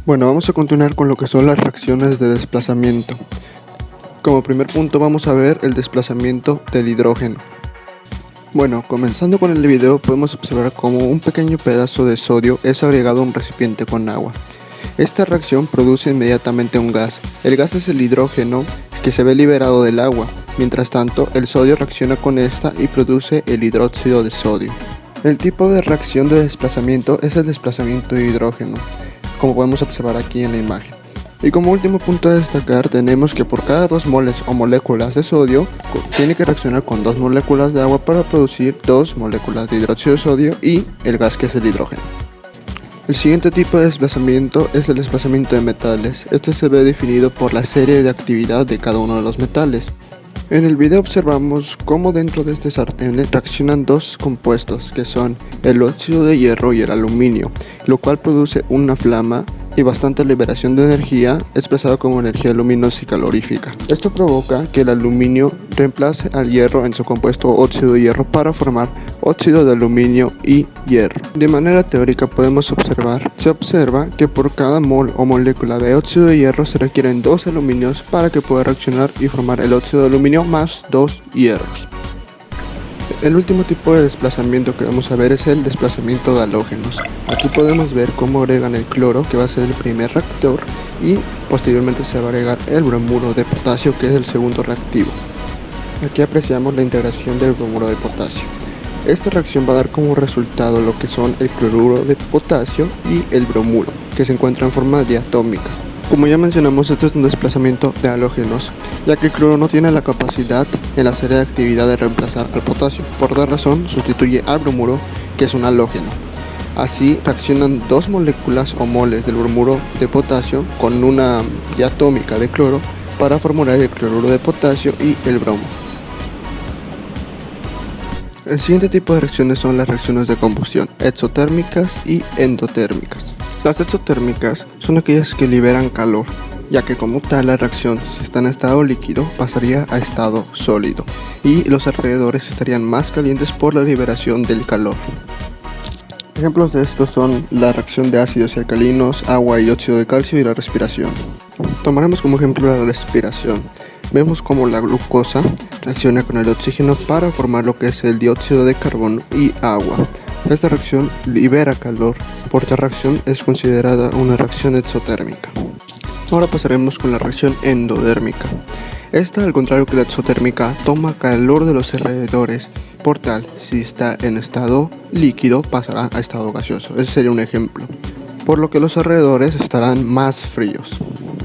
Bueno, vamos a continuar con lo que son las reacciones de desplazamiento. Como primer punto vamos a ver el desplazamiento del hidrógeno. Bueno, comenzando con el video podemos observar cómo un pequeño pedazo de sodio es agregado a un recipiente con agua. Esta reacción produce inmediatamente un gas. El gas es el hidrógeno que se ve liberado del agua. Mientras tanto, el sodio reacciona con esta y produce el hidróxido de sodio. El tipo de reacción de desplazamiento es el desplazamiento de hidrógeno, como podemos observar aquí en la imagen. Y como último punto a destacar, tenemos que por cada 2 moles o moléculas de sodio tiene que reaccionar con 2 moléculas de agua para producir 2 moléculas de hidróxido de sodio y el gas que es el hidrógeno. El siguiente tipo de desplazamiento es el desplazamiento de metales. Este se ve definido por la serie de actividad de cada uno de los metales. En el video observamos cómo dentro de este sartén reaccionan 2 compuestos que son el óxido de hierro y el aluminio, lo cual produce una flama y bastante liberación de energía expresada como energía luminosa y calorífica. Esto provoca que el aluminio reemplace al hierro en su compuesto óxido de hierro para formar óxido de aluminio y hierro. De manera teórica se observa que por cada mol o molécula de óxido de hierro se requieren 2 aluminios para que pueda reaccionar y formar el óxido de aluminio más 2 hierros. El último tipo de desplazamiento que vamos a ver es el desplazamiento de halógenos. Aquí podemos ver cómo agregan el cloro, que va a ser el primer reactor, y posteriormente se va a agregar el bromuro de potasio, que es el segundo reactivo. Aquí apreciamos la integración del bromuro de potasio. Esta reacción va a dar como resultado lo que son el cloruro de potasio y el bromuro, que se encuentra en forma diatómica. Como ya mencionamos, este es un desplazamiento de halógenos, ya que el cloro no tiene la capacidad en la serie de actividad de reemplazar al potasio. Por tal razón, sustituye al bromuro, que es un halógeno. Así reaccionan 2 moléculas o moles del bromuro de potasio con una diatómica de cloro para formular el cloruro de potasio y el bromo. El siguiente tipo de reacciones son las reacciones de combustión, exotérmicas y endotérmicas. Las exotérmicas son aquellas que liberan calor, ya que como tal la reacción, si está en estado líquido, pasaría a estado sólido y los alrededores estarían más calientes por la liberación del calor. Ejemplos de estos son la reacción de ácidos y alcalinos, agua y óxido de calcio y la respiración. Tomaremos como ejemplo la respiración. Vemos cómo la glucosa reacciona con el oxígeno para formar lo que es el dióxido de carbono y agua. Esta reacción libera calor, por esta reacción es considerada una reacción exotérmica. Ahora pasaremos con la reacción endodérmica. Esta, al contrario que la exotérmica, toma calor de los alrededores. Por tal, si está en estado líquido, pasará a estado gaseoso. Ese sería un ejemplo. Por lo que los alrededores estarán más fríos.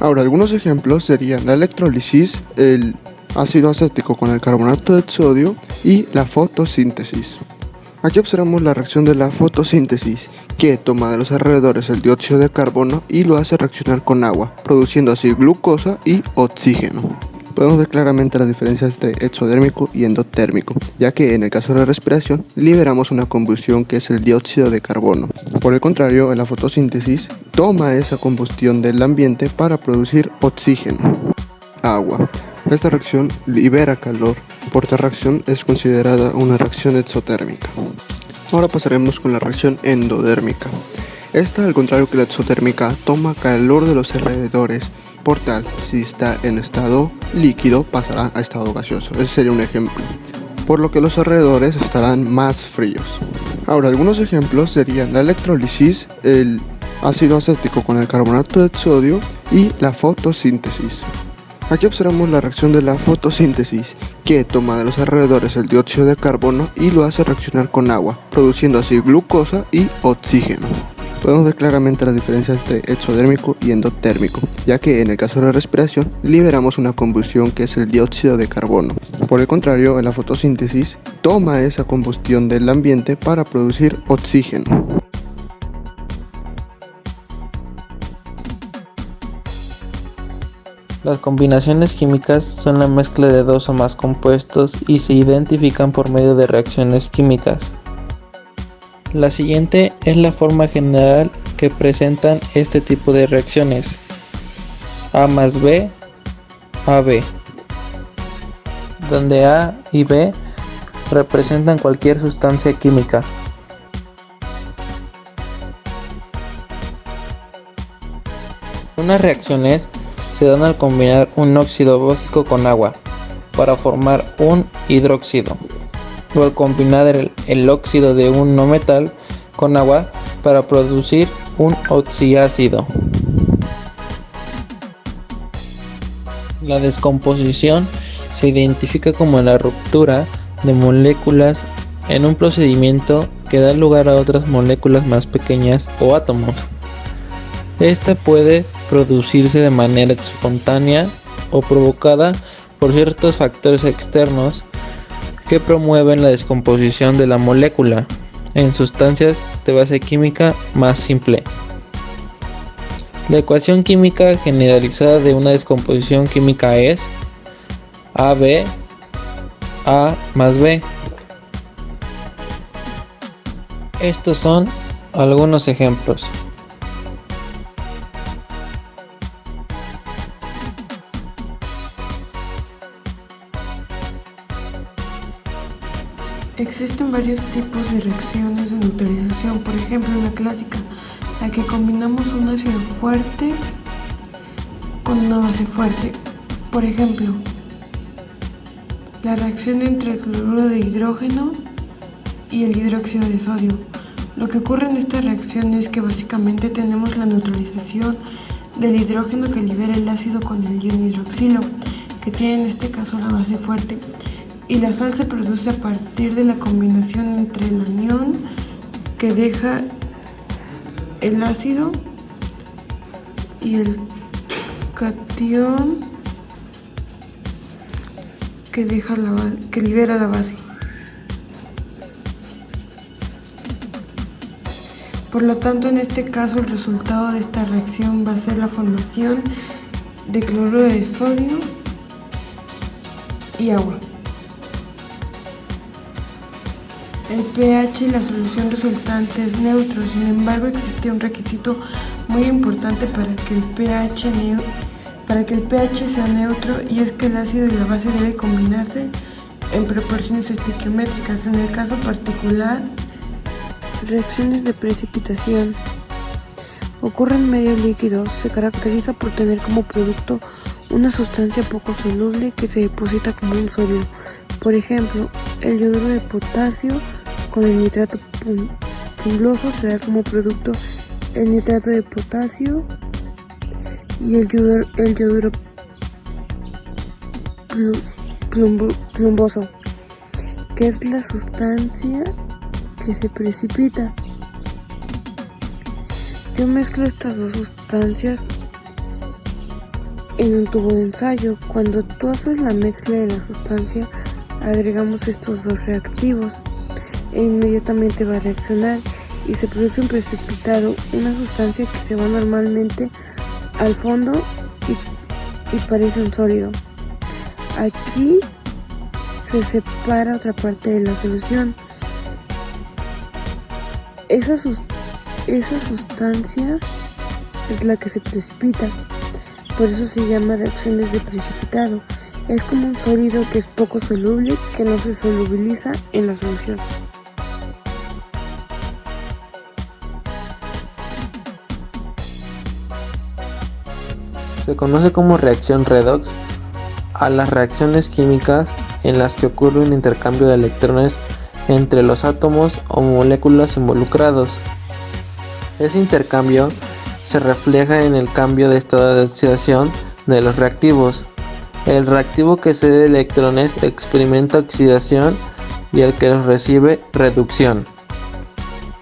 Ahora, algunos ejemplos serían la electrólisis, el ácido acético con el carbonato de sodio y la fotosíntesis. Aquí observamos la reacción de la fotosíntesis, que toma de los alrededores el dióxido de carbono y lo hace reaccionar con agua, produciendo así glucosa y oxígeno. Podemos ver claramente las diferencias entre exodérmico y endotérmico, ya que en el caso de la respiración liberamos una combustión que es el dióxido de carbono. Por el contrario, en la fotosíntesis toma esa combustión del ambiente para producir oxígeno, agua. Esta reacción libera calor, por esta reacción es considerada una reacción exotérmica. Ahora pasaremos con la reacción endodérmica. Esta, al contrario que la exotérmica, toma calor de los alrededores. Por tal, si está en estado líquido, pasará a estado gaseoso. Ese sería un ejemplo. Por lo que los alrededores estarán más fríos. Ahora, algunos ejemplos serían la electrólisis, el ácido acético con el carbonato de sodio y la fotosíntesis. Aquí observamos la reacción de la fotosíntesis, que toma de los alrededores el dióxido de carbono y lo hace reaccionar con agua, produciendo así glucosa y oxígeno. Podemos ver claramente las diferencias entre exodérmico y endotérmico, ya que en el caso de la respiración liberamos una combustión que es el dióxido de carbono. Por el contrario, en la fotosíntesis toma esa combustión del ambiente para producir oxígeno. Las combinaciones químicas son la mezcla de 2 o más compuestos y se identifican por medio de reacciones químicas. La siguiente es la forma general que presentan este tipo de reacciones: A más B, AB, donde A y B representan cualquier sustancia química. Algunas reacciones se dan al combinar un óxido básico con agua para formar un hidróxido, o al combinar el óxido de un no metal con agua para producir un oxiácido. La descomposición se identifica como la ruptura de moléculas en un procedimiento que da lugar a otras moléculas más pequeñas o átomos. Esta puede producirse de manera espontánea o provocada por ciertos factores externos que promueven la descomposición de la molécula en sustancias de base química más simple. La ecuación química generalizada de una descomposición química es AB A más B. Estos son algunos ejemplos. Existen varios tipos de reacciones de neutralización, por ejemplo la clásica, la que combinamos un ácido fuerte con una base fuerte. Por ejemplo, la reacción entre el cloruro de hidrógeno y el hidróxido de sodio. Lo que ocurre en esta reacción es que básicamente tenemos la neutralización del hidrógeno que libera el ácido con el ion hidroxilo, que tiene en este caso la base fuerte. Y la sal se produce a partir de la combinación entre el anión que deja el ácido y el catión que libera la base. Por lo tanto, en este caso el resultado de esta reacción va a ser la formación de cloruro de sodio y agua. El pH y la solución resultante es neutro, sin embargo existe un requisito muy importante para que el pH sea neutro, y es que el ácido y la base deben combinarse en proporciones estequiométricas. En el caso particular, reacciones de precipitación ocurren en medio líquido. Se caracteriza por tener como producto una sustancia poco soluble que se deposita como un sólido. Por ejemplo, el yoduro de potasio con el nitrato pumloso se da como producto el nitrato de potasio y el yoduro plumboso, que es la sustancia que se precipita. Yo mezclo estas dos sustancias en un tubo de ensayo. Cuando tú haces la mezcla de la sustancia, agregamos estos dos reactivos e inmediatamente va a reaccionar y se produce un precipitado, una sustancia que se va normalmente al fondo y parece un sólido. Aquí se separa otra parte de la solución. Esa sustancia es la que se precipita, por eso se llama reacciones de precipitado. Es como un sólido que es poco soluble, que no se solubiliza en la solución. Se conoce como reacción redox a las reacciones químicas en las que ocurre un intercambio de electrones entre los átomos o moléculas involucrados. Ese intercambio se refleja en el cambio de estado de oxidación de los reactivos. El reactivo que cede electrones experimenta oxidación y el que los recibe reducción.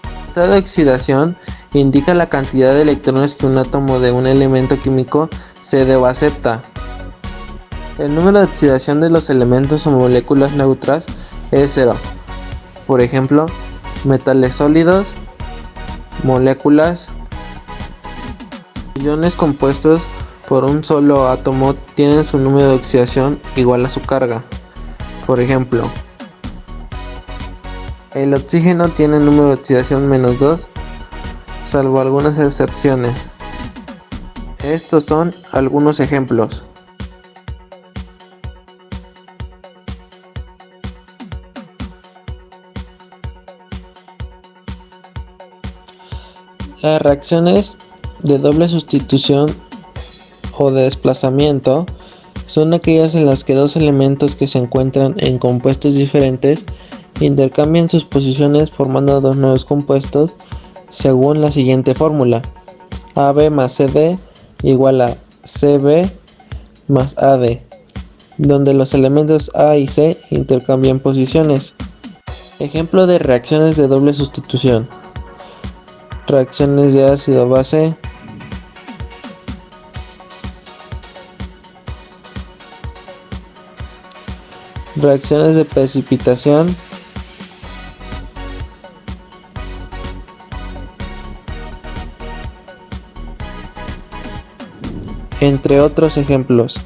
El estado de oxidación indica la cantidad de electrones que un átomo de un elemento químico cede o acepta. El número de oxidación de los elementos o moléculas neutras es 0. Por ejemplo, metales sólidos, moléculas, iones compuestos por un solo átomo tienen su número de oxidación igual a su carga. Por ejemplo, el oxígeno tiene número de oxidación -2, salvo algunas excepciones. Estos son algunos ejemplos. Las reacciones de doble sustitución o de desplazamiento son aquellas en las que dos elementos que se encuentran en compuestos diferentes intercambian sus posiciones formando dos nuevos compuestos según la siguiente fórmula: AB más CD igual a CB más AD, donde los elementos A y C intercambian posiciones. Ejemplo de reacciones de doble sustitución: reacciones de ácido-base, reacciones de precipitación, entre otros ejemplos.